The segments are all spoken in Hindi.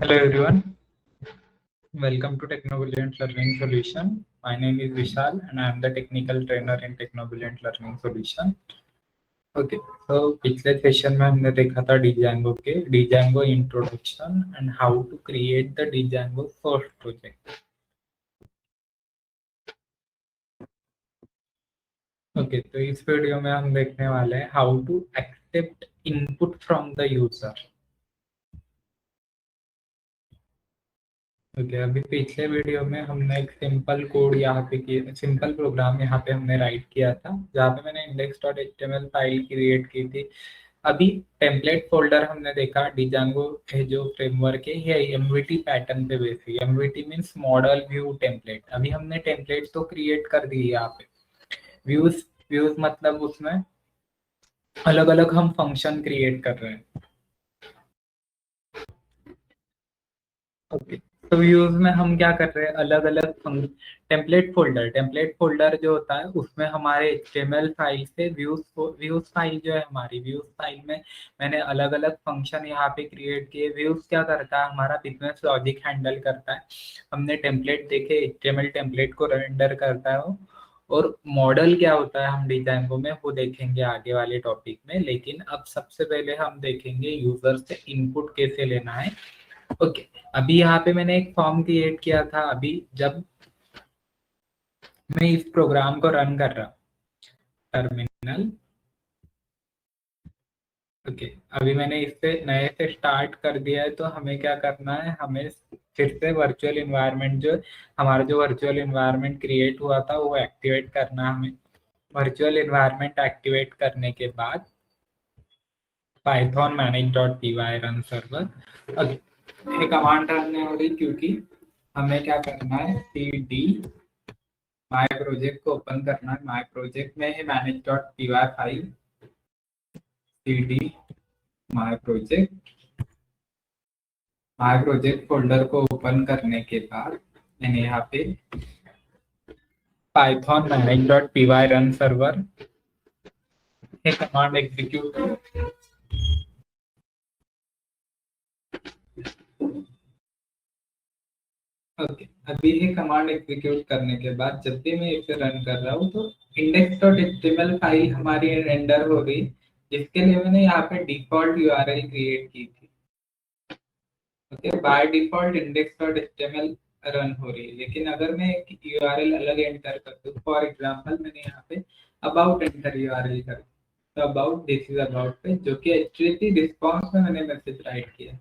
Hello everyone, welcome to Technobuoyant Learning Solution. My name is Vishal and I am the technical trainer in Technobuoyant Learning Solution. Okay, so पिछले सेशन में हमने देखा था Django के Django introduction and how to create the Django source project. Okay, तो इस वीडियो में हम देखने वाले हैं how to accept input from the user. Okay अभी पिछले वीडियो में हमने एक सिंपल कोड यहाँ पे किया, सिंपल प्रोग्राम यहाँ पे हमने राइट किया था जहाँ पे मैंने index.html फाइल क्रिएट की थी। अभी टेम्पलेट फोल्डर हमने देखा डिजांगो है जो फ्रेमवर्क है ये एमवीटी पैटर्न पे बेस है। एमवीटी मींस मॉडल व्यू टेम्पलेट। अभी हमने टेम्पलेट तो क्रिएट कर दी है यहाँ पे। व्यूज व्यूज मतलब उसमें अलग अलग हम फंक्शन क्रिएट कर रहे हैं। ओके तो व्यूज में हम क्या कर रहे हैं अलग अलग टेम्पलेट फोल्डर जो होता है उसमें हमारे HTML फाइल से व्यूज फाइल जो है हमारी व्यूज फाइल में मैंने अलग अलग फंक्शन यहाँ पे क्रिएट किए। व्यूज क्या करता है हमारा बिजनेस लॉजिक हैंडल करता है। हमने टेम्पलेट देखे HTML टेम्पलेट को रेंडर करता है वो। और मॉडल क्या होता है हम डिजाइनो में वो देखेंगे आगे वाले टॉपिक में। लेकिन अब सबसे पहले हम देखेंगे यूजर से इनपुट कैसे लेना है। ओके अभी यहाँ पे मैंने एक फॉर्म क्रिएट किया था। अभी जब मैं इस प्रोग्राम को रन कर रहा हूँ टर्मिनल। ओके अभी मैंने इससे नए से स्टार्ट कर दिया है तो हमें क्या करना है हमें फिर से वर्चुअल इन्वायरमेंट जो हमारा जो वर्चुअल इन्वायरमेंट क्रिएट हुआ था वो एक्टिवेट करना है हमें। वर्चुअल इन्वायरमेंट एक्टिवेट करने के बाद python manage.py रन सर्वर ये कमांड रन नहीं हो रही क्योंकि हमें क्या करना है cd माय प्रोजेक्ट को ओपन करना है। माय प्रोजेक्ट में है manage.py file cd my project folder को ओपन करने के बाद मैंने यहाँ पे python manage.py रन सर्वर ये कमांड एग्जीक्यूट। ओके अभी ये कमांड एग्जीक्यूट करने के बाद जब भी मैं इसे रन कर रहा हूँ तो index.html फाइल हमारी रेंडर हो गई जिसके लिए मैंने यहाँ पे डिफॉल्ट यूआरएल क्रिएट की थी। Okay by default index.html run हो रही है। लेकिन अगर मैं एक यूआरएल अलग एंटर कर दूं फॉर एग्जांपल मैंने यहाँ पे अबाउट एंटर यूआरएल कर तो अबाउट दिस इज अबाउट पे जो कि एचटीटीपी रिस्पांस में मैंने मैसेज राइट किया।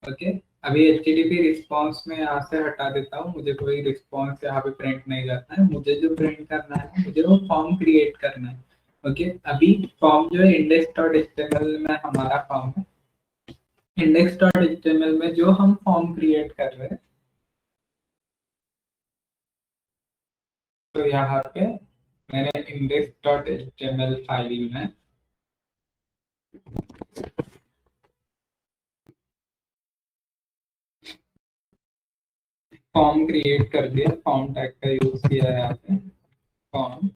ओके अभी एचटीटीपी रिस्पांस में यहाँ से हटा देता हूँ। मुझे कोई रिस्पांस यहाँ पे प्रिंट नहीं करना है। मुझे जो प्रिंट करना है मुझे वो फॉर्म क्रिएट करना है। ओके अभी फॉर्म जो है index.html में हमारा फॉर्म है। index.html में जो हम फॉर्म क्रिएट कर रहे हैं तो यहाँ पे मैंने index.html फाइल में फॉर्म क्रिएट कर दिया। फॉर्म टैग का यूज किया है यहाँ पे फॉर्म।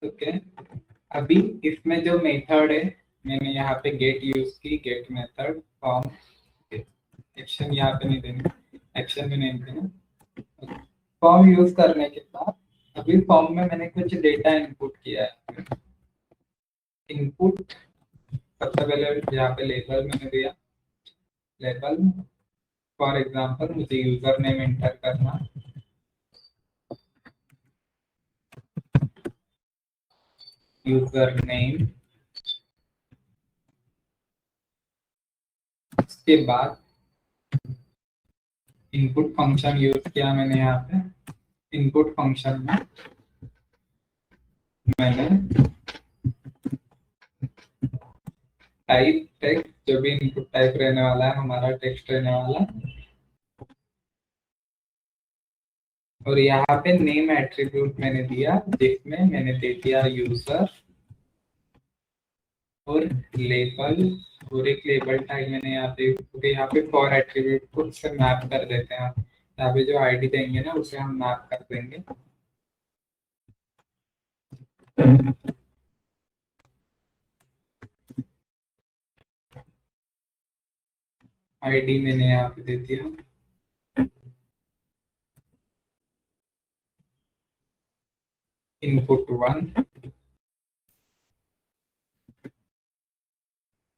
ओके अभी इसमें जो मेथड है मैंने यहाँ पे गेट यूज की। गेट मेथड फॉर्म एक्शन यहाँ पे नहीं देना, एक्शन में नहीं देना। फॉर्म यूज करने के बाद अभी फॉर्म में मैंने कुछ डेटा इनपुट किया है। इनपुट सबसे पहले यहाँ पे लेबल मैंने दिया। लेबल फॉर एग्जांपल मुझे यूजर नेम एंटर करना। यूजर नेम उसके बाद इनपुट फंक्शन यूज किया मैंने यहाँ पे। इनपुट फंक्शन में मैंने टाइप टेक्स्ट जो भी इनपुट टाइप रहने वाला है हमारा टेक्स्ट रहने वाला है। और यहाँ पे नेम एट्रीब्यूट मैंने दिया जिसमें मैंने दे दिया यूजर और लेबल और एक लेबल टैग मैंने यहाँ पे क्योंकि यहाँ पे फॉर एट्रीब्यूट को उससे मैप कर देते हैं। यहाँ पे जो आईडी देंगे ना उसे हम मैप कर देंगे। आईडी मैंने यहाँ पे दे दिया, इनपुट 1।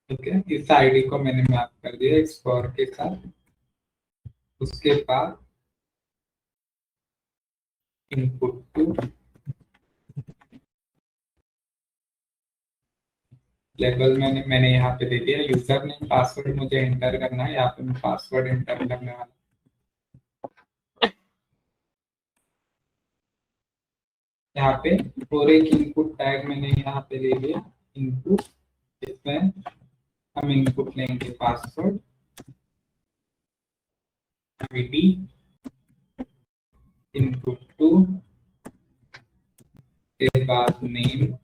ठीक है, इस आईडी को मैंने मैप कर दिया एक्सप्लोर के साथ। उसके बाद इनपुट 2 लेवल मैंने यहाँ पे दे दिया यूजर नेम, पासवर्ड मुझे एंटर करना है, यहाँ पे मैं पासवर्ड एंटर करने वाला। यहाँ पे और एक इनपुट टैग मैंने यहाँ पे ले लिया इनपुट, जिसमें हम इनपुट लेंगे पासवर्ड, आईडी, इनपुट 2 के बाद नेम,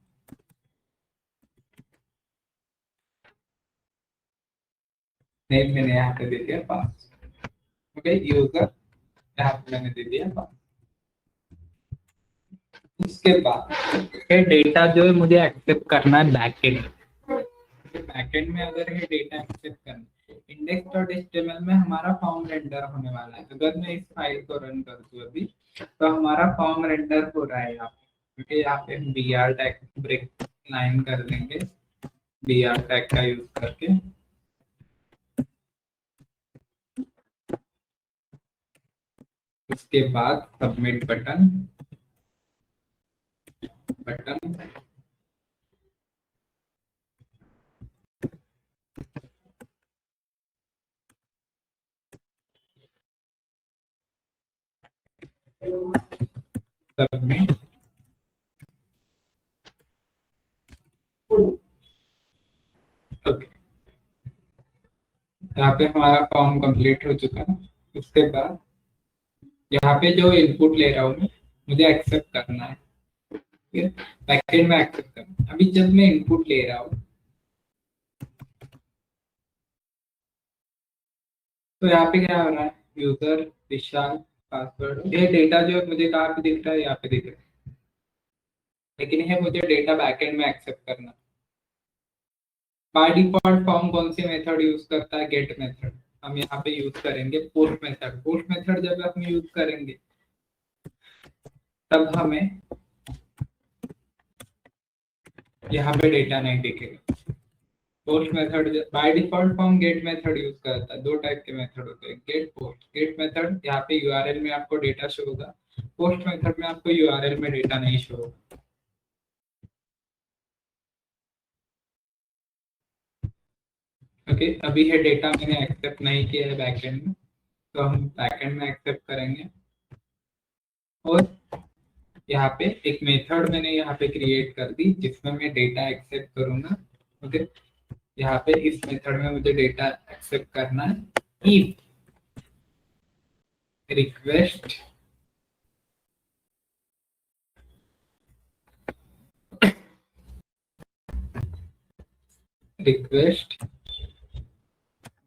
मैंने यहाँ पे दे दिया पासवर्ड। ओके, यूजर यहाँ पे मैंने दे दिया पासवर्ड। उसके बाद डेटा जो है मुझे एक्सेप्ट करना है बैकएंड। बैकएंड में अगर ये डेटा एक्सेप्ट करना, index.html में हमारा फॉर्म रेंडर होने वाला है। अगर मैं इस फाइल को रन कर दूं अभी, तो हमारा फॉर्म रेंडर हो रहा है यहाँ पे, क्योंकि यहाँ पे हम br टैग ब्रेक लाइन कर देंगे br टैग का यूज करके। उसके बाद सबमिट बटन सबमिट। ओके, यहाँ पे हमारा फॉर्म कंप्लीट हो चुका है। उसके बाद यहाँ पे जो इनपुट ले रहा हूँ मैं, मुझे एक्सेप्ट करना है, ठीक है, बैकएंड में एक्सेप्ट करना है। अभी जब मैं इनपुट ले रहा हूँ तो यहाँ पे क्या हो रहा है, यूजर, विशाल, पासवर्ड, ये डेटा जो है मुझे कहाँ पे दिख रहा है, यहाँ पे दिख रहा है, लेकिन ये मुझे डेटा बैकएंड में एक्सेप्ट करना। बाय डिफॉल्ट फॉर्म कौन सी मेथड यूज करता है, गेट मेथड। हम यहाँ पे यूज करेंगे पोस्ट मेथड। पोस्ट मेथड जब हम यूज करेंगे तब हमें यहाँ पे डेटा नहीं दिखेगा। Post method by default form get method use करता है। दो टाइप के मेथड होते हैं, गेट, पोस्ट। गेट मेथड यहाँ पे यूआरएल में आपको डेटा शो होगा, पोस्ट मेथड में आपको यूआरएल में डेटा नहीं शो होगा। ओके, अभी ये डेटा मैंने एक्सेप्ट नहीं किया है बैकएंड में, तो हम बैकएंड में एक्सेप्ट करेंगे। और यहाँ पे एक मेथड मैंने यहाँ पे क्रिएट कर दी जिसमें मैं डेटा एक्सेप्ट करूंगा। ओके, यहाँ पे इस मेथड में मुझे डेटा एक्सेप्ट करना है। If request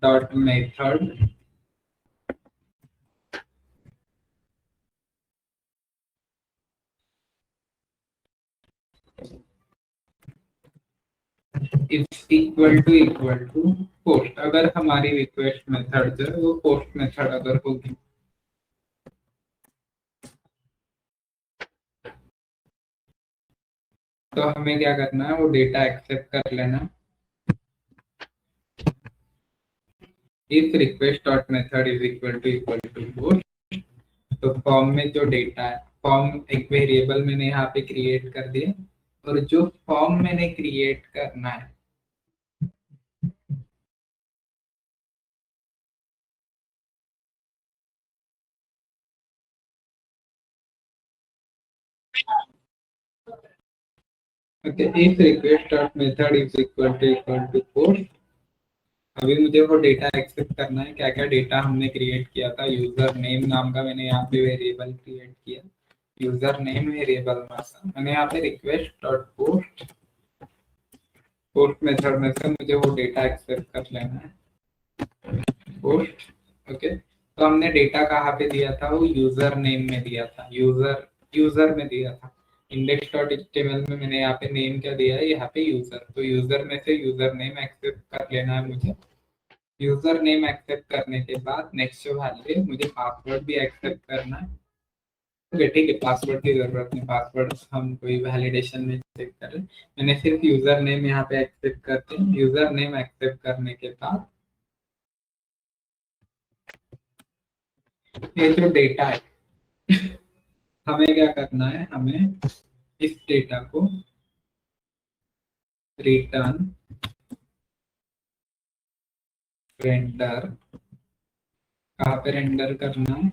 dot method is equal to post. अगर हमारी रिक्वेस्ट मेथड जो है वो पोस्ट मेथड अगर होगी, तो हमें क्या करना है, वो डेटा एक्सेप्ट कर लेना। If request dot method is equal to post, तो फॉर्म में जो डेटा है, फॉर्म एक वेरिएबल मैंने यहाँ पे क्रिएट कर दिया, और जो फॉर्म मैंने क्रिएट करना है okay, if request dot method is equal to post, अभी मुझे वो डेटा एक्सेप्ट करना है। क्या क्या डेटा हमने क्रिएट किया था, यूजर नेम नाम का मैंने यहाँ पे वेरिएबल क्रिएट किया, यूजर नेम वेरिएबल मैंने यहाँ पे request dot post, post method में से मुझे वो डेटा एक्सेप्ट कर लेना है, पोस्ट। ओके, तो हमने डेटा कहाँ पे दिया था, वो यूजर नेम में दिया था, यूजर में दिया था। index.html में मैंने यहाँ पे नेम क्या दिया है, यहाँ पे यूजर, तो यूजर में से यूजर नेम एक्सेप्ट कर लेना है मुझे। यूजर नेम एक्सेप्ट करने के बाद नेक्स्ट जो वैल्यू है, मुझे पासवर्ड भी एक्सेप्ट करना है। ओके ठीक है, पासवर्ड की जरूरत नहीं, पासवर्ड हम कोई वैलिडेशन में चेक करें। मैंने सिर्फ यूजर नेम यहाँ पे एक्सेप्ट करते हैं। यूजर नेम एक्सेप्ट करने के बाद ये जो डेटा है, हमें क्या करना है, हमें इस डेटा को रिटर्न रेंडर, कहाँ पे रेंडर करना है,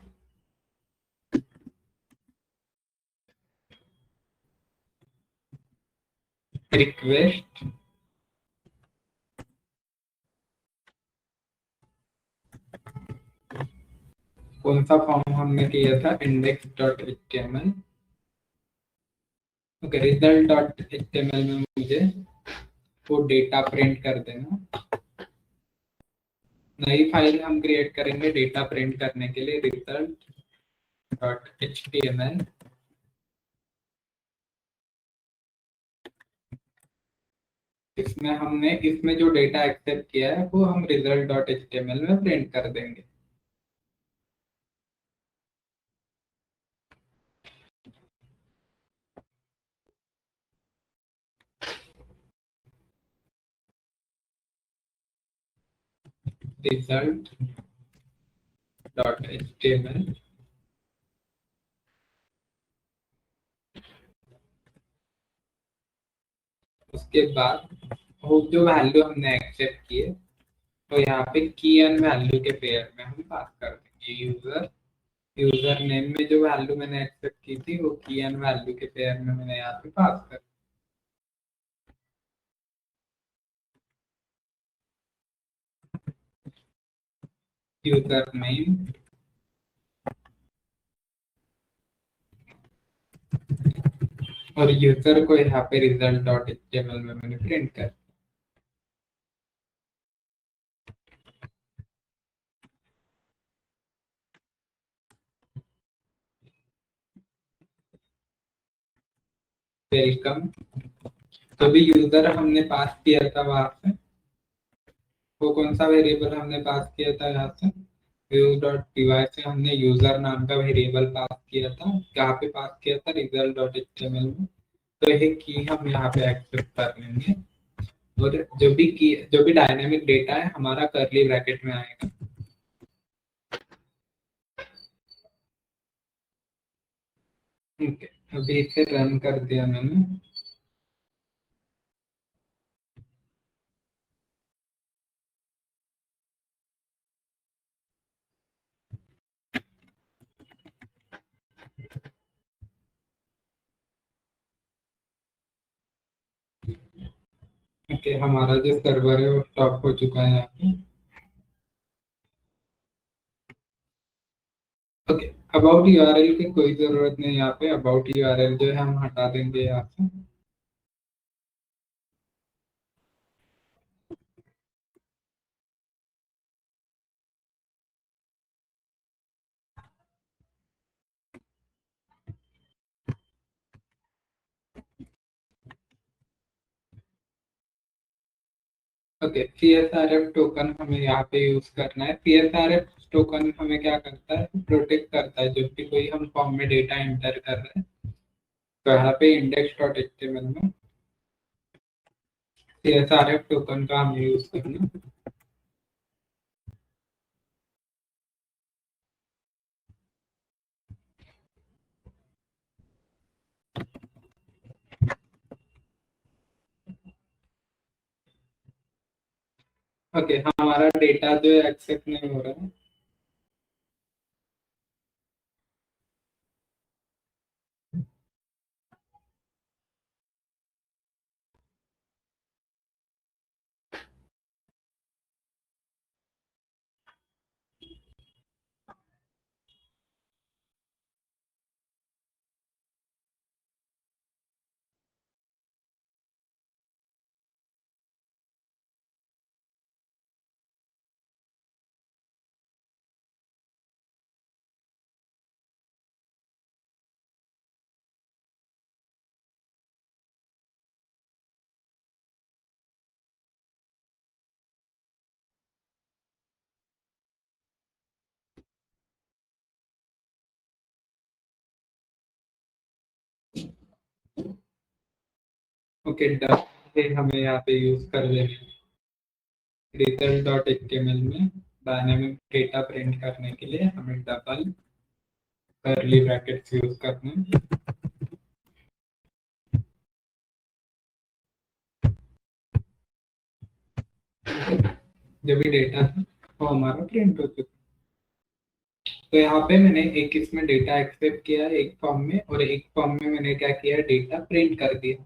रिक्वेस्ट, कौन सा फॉर्म हमने किया था, index dot H T M L. Okay, result dot H T M L में मुझे वो डेटा प्रिंट कर देना। नई फाइल हम क्रिएट करेंगे डेटा प्रिंट करने के लिए, result dot H T M L. इसमें जो डेटा एक्सेप्ट किया है वो हम result dot H T M L में प्रिंट कर देंगे। Result dot H T M L. उसके बाद वो जो वैल्यू हमने एक्सेप्ट की है, तो यहाँ पे की एन वैल्यू के पेयर में हम पास कर देंगे। यूजर नेम में जो वैल्यू मैंने एक्सेप्ट की थी वो की एन वैल्यू के पेयर में मैंने यहाँ पे पास कर। यूजर नेम और यूजर को यहाँ पे रिजल्ट डॉट एचटीएमएल में मैंने प्रिंट कर। वेलकम। तो भी यूजर हमने पास किया था वहां से, वो कौन सा वेरिएबल हमने पास किया था यहाँ से, व्यू डॉट पीवाई से हमने यूजर नाम का वेरिएबल पास किया था। कहाँ पे पास किया था, रिजल्ट डॉट एचटीएमएल में। तो ये की हम यहाँ पे एक्सेप्ट कर लेंगे, और जो भी डायनेमिक डेटा है हमारा करली ब्रैकेट में आएगा। ठीक है, अभी इसे रन कर दिया मैंने। ओके, हमारा जो सर्वर है वो स्टॉप हो चुका है यहाँ पे। ओके, अबाउट यूआरएल की कोई जरूरत नहीं यहाँ पे, अबाउट यूआरएल जो है हम हटा देंगे यहाँ से। ओके, सीएसआरएफ टोकन हमें यहाँ पे यूज करना है। सीएसआरएफ टोकन हमें क्या करता है, प्रोटेक्ट करता है जब भी कोई हम फॉर्म में डेटा एंटर कर रहे हैं। तो यहाँ पे इंडेक्स डॉट एचटीएमएल में सीएसआरएफ टोकन का हम यूज करना है। ओके, हमारा डेटा जो है एक्सेप्ट नहीं हो रहा है। ओके डन, हमें यहाँ पे यूज कर देना रिजल्ट डॉट एचटीएमएल में डायनेमिक डेटा प्रिंट करने के लिए हमें डबल कर्ली ब्रैकेट्स यूज करने हैं। जो भी डेटा था वो हमारा प्रिंट हो चुका। तो यहाँ पे मैंने एक इसमें डेटा एक्सेप्ट किया एक फॉर्म में और एक फॉर्म में मैंने क्या किया डेटा प्रिंट कर दिया।